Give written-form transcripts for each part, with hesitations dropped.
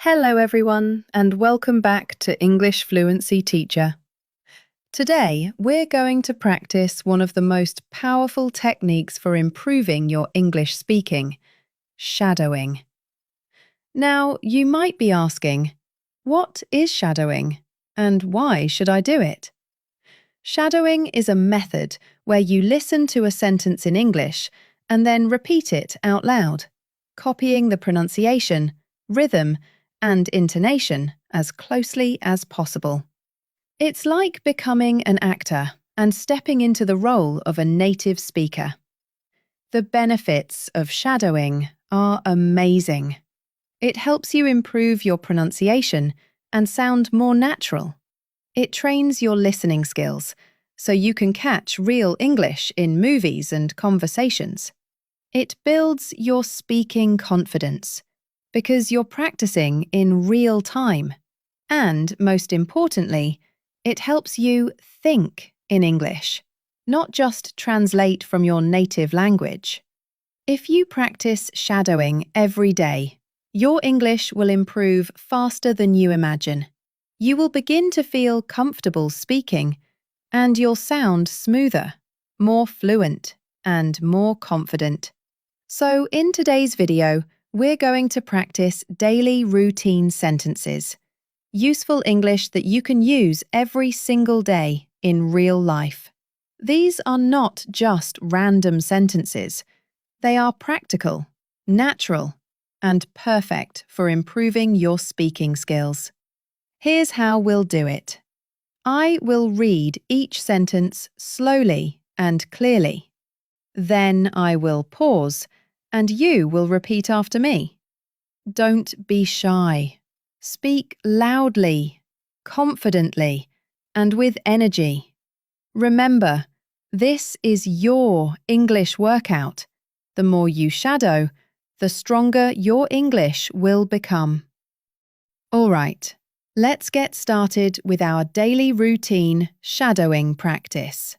Hello everyone, and welcome back to English Fluency Teacher. Today, we're going to practice one of the most powerful techniques for improving your English speaking, shadowing. Now, you might be asking, what is shadowing, and why should I do it? Shadowing is a method where you listen to a sentence in English and then repeat it out loud, copying the pronunciation, rhythm, and intonation as closely as possible. It's like becoming an actor and stepping into the role of a native speaker. The benefits of shadowing are amazing. It helps you improve your pronunciation and sound more natural. It trains your listening skills so you can catch real English in movies and conversations. It builds your speaking confidence because you're practicing in real time. And, most importantly, it helps you think in English, not just translate from your native language. If you practice shadowing every day, your English will improve faster than you imagine. You will begin to feel comfortable speaking, and you'll sound smoother, more fluent, and more confident. So, in today's video, we're going to practice daily routine sentences, useful English that you can use every single day in real life. These are not just random sentences. They are practical, natural, and perfect for improving your speaking skills. Here's how we'll do it. I will read each sentence slowly and clearly. Then I will pause, and you will repeat after me. Don't be shy. Speak loudly, confidently, and with energy. Remember, this is your English workout. The more you shadow, the stronger your English will become. All right, let's get started with our daily routine shadowing practice.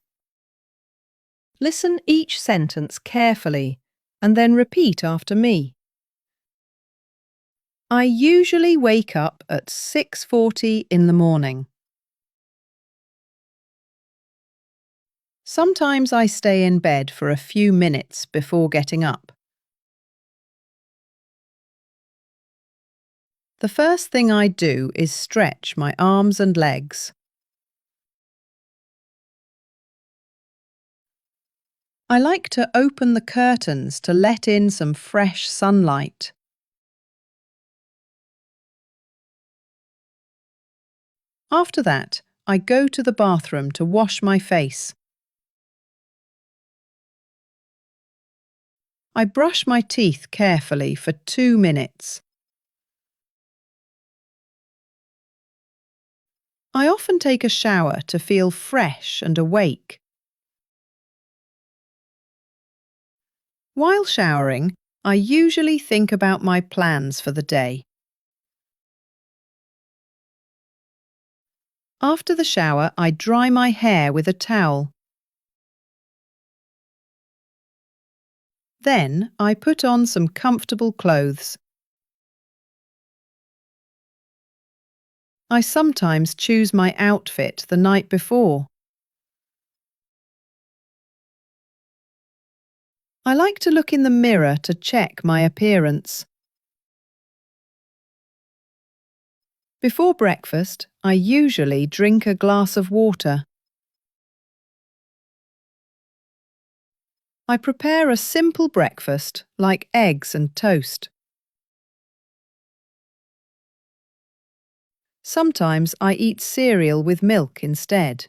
Listen each sentence carefully and then repeat after me. I usually wake up at 6:40 in the morning. Sometimes I stay in bed for a few minutes before getting up. The first thing I do is stretch my arms and legs. I like to open the curtains to let in some fresh sunlight. After that, I go to the bathroom to wash my face. I brush my teeth carefully for 2 minutes. I often take a shower to feel fresh and awake. While showering, I usually think about my plans for the day. After the shower, I dry my hair with a towel. Then I put on some comfortable clothes. I sometimes choose my outfit the night before. I like to look in the mirror to check my appearance. Before breakfast, I usually drink a glass of water. I prepare a simple breakfast like eggs and toast. Sometimes I eat cereal with milk instead.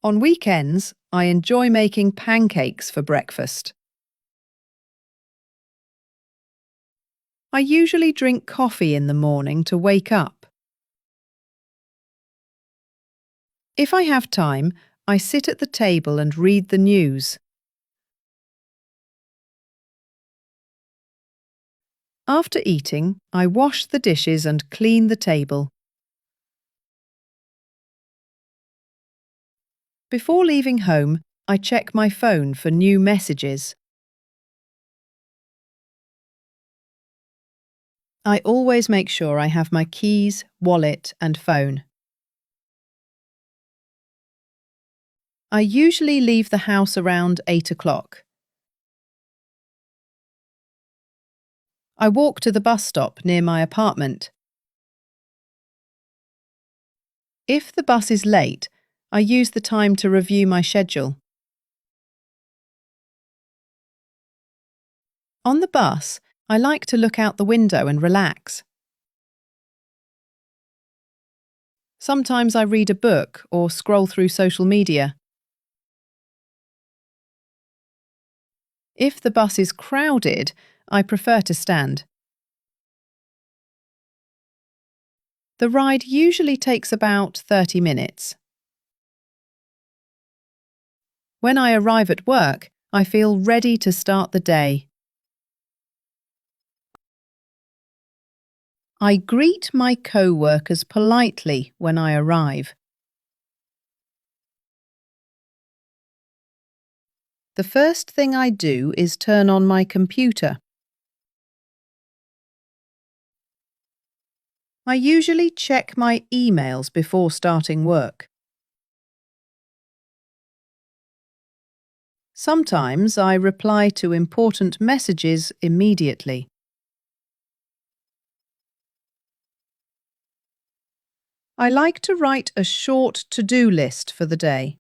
On weekends, I enjoy making pancakes for breakfast. I usually drink coffee in the morning to wake up. If I have time, I sit at the table and read the news. After eating, I wash the dishes and clean the table. Before leaving home, I check my phone for new messages. I always make sure I have my keys, wallet, and phone. I usually leave the house around 8 o'clock. I walk to the bus stop near my apartment. If the bus is late, I use the time to review my schedule. On the bus, I like to look out the window and relax. Sometimes I read a book or scroll through social media. If the bus is crowded, I prefer to stand. The ride usually takes about 30 minutes. When I arrive at work, I feel ready to start the day. I greet my co-workers politely when I arrive. The first thing I do is turn on my computer. I usually check my emails before starting work. Sometimes I reply to important messages immediately. I like to write a short to-do list for the day.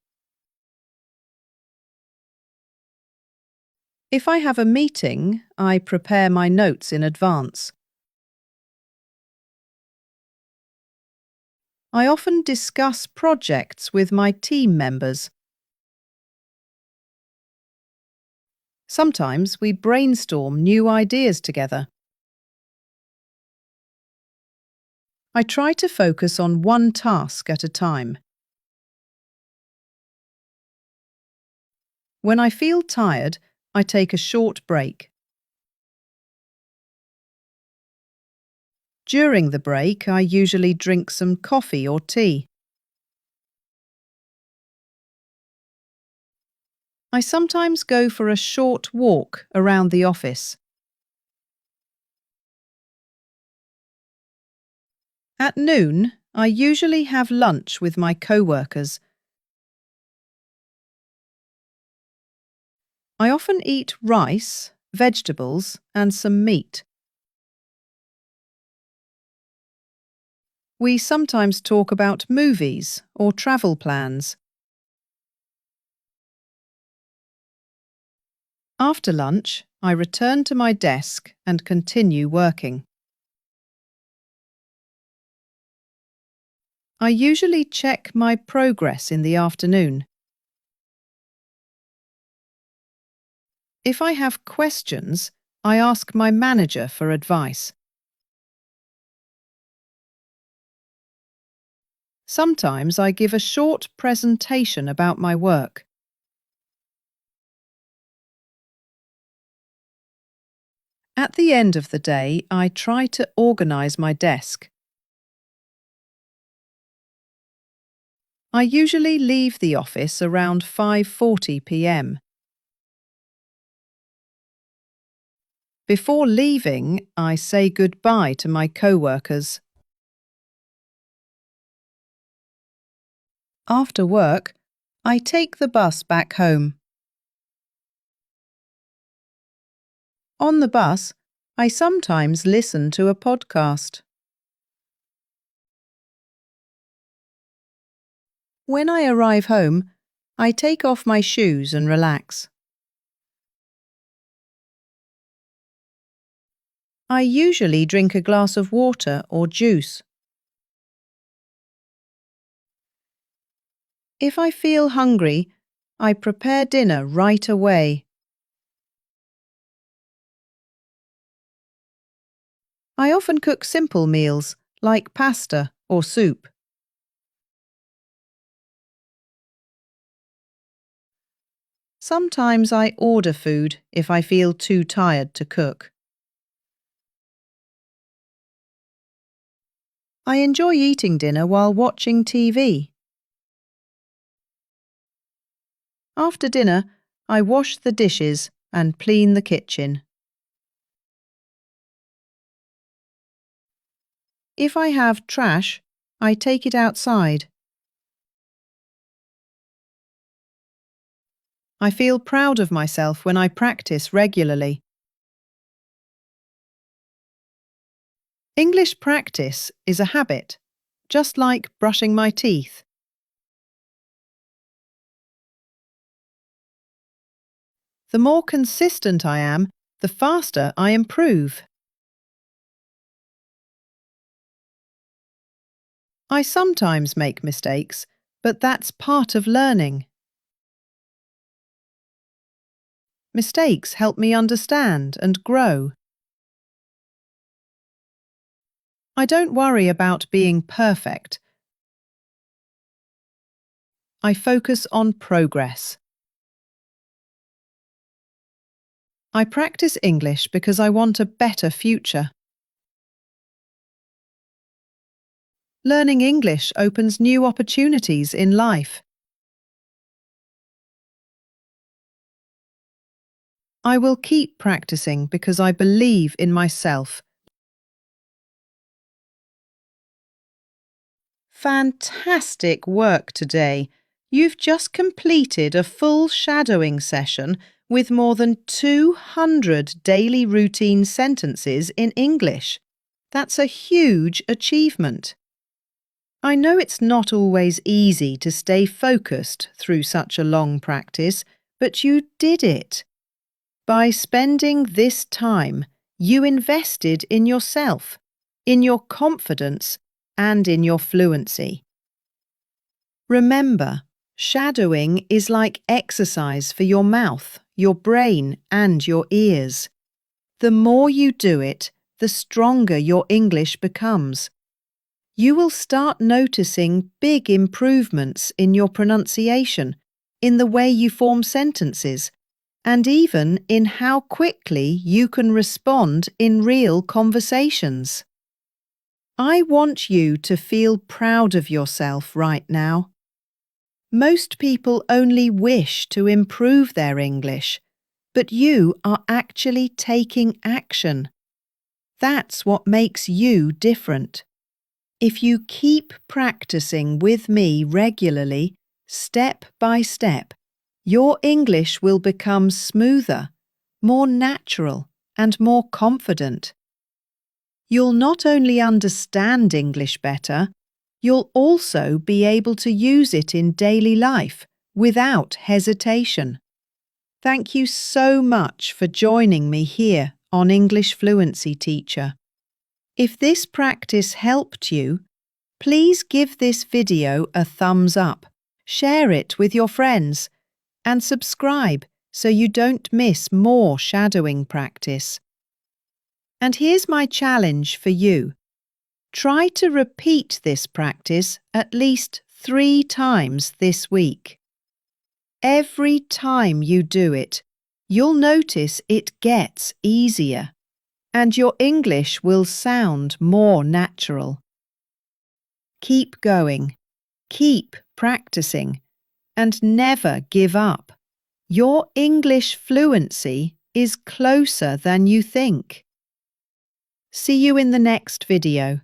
If I have a meeting, I prepare my notes in advance. I often discuss projects with my team members. Sometimes we brainstorm new ideas together. I try to focus on one task at a time. When I feel tired, I take a short break. During the break, I usually drink some coffee or tea. I sometimes go for a short walk around the office. At noon, I usually have lunch with my co-workers. I often eat rice, vegetables, and some meat. We sometimes talk about movies or travel plans. After lunch, I return to my desk and continue working. I usually check my progress in the afternoon. If I have questions, I ask my manager for advice. Sometimes I give a short presentation about my work. At the end of the day, I try to organise my desk. I usually leave the office around 5:40 p.m. Before leaving, I say goodbye to my co-workers. After work, I take the bus back home. On the bus, I sometimes listen to a podcast. When I arrive home, I take off my shoes and relax. I usually drink a glass of water or juice. If I feel hungry, I prepare dinner right away. I often cook simple meals like pasta or soup. Sometimes I order food if I feel too tired to cook. I enjoy eating dinner while watching TV. After dinner, I wash the dishes and clean the kitchen. If I have trash, I take it outside. I feel proud of myself when I practice regularly. English practice is a habit, just like brushing my teeth. The more consistent I am, the faster I improve. I sometimes make mistakes, but that's part of learning. Mistakes help me understand and grow. I don't worry about being perfect. I focus on progress. I practice English because I want a better future. Learning English opens new opportunities in life. I will keep practicing because I believe in myself. Fantastic work today. You've just completed a full shadowing session with more than 200 daily routine sentences in English. That's a huge achievement. I know it's not always easy to stay focused through such a long practice, but you did it. By spending this time, you invested in yourself, in your confidence, and in your fluency. Remember, shadowing is like exercise for your mouth, your brain, and your ears. The more you do it, the stronger your English becomes. You will start noticing big improvements in your pronunciation, in the way you form sentences, and even in how quickly you can respond in real conversations. I want you to feel proud of yourself right now. Most people only wish to improve their English, but you are actually taking action. That's what makes you different. If you keep practicing with me regularly, step by step, your English will become smoother, more natural, and more confident. You'll not only understand English better, you'll also be able to use it in daily life without hesitation. Thank you so much for joining me here on English Fluency Teacher. If this practice helped you, please give this video a thumbs up, share it with your friends, and subscribe so you don't miss more shadowing practice. And here's my challenge for you. Try to repeat this practice at least 3 times this week. Every time you do it, you'll notice it gets easier, and your English will sound more natural. Keep going, keep practicing, and never give up. Your English fluency is closer than you think. See you in the next video.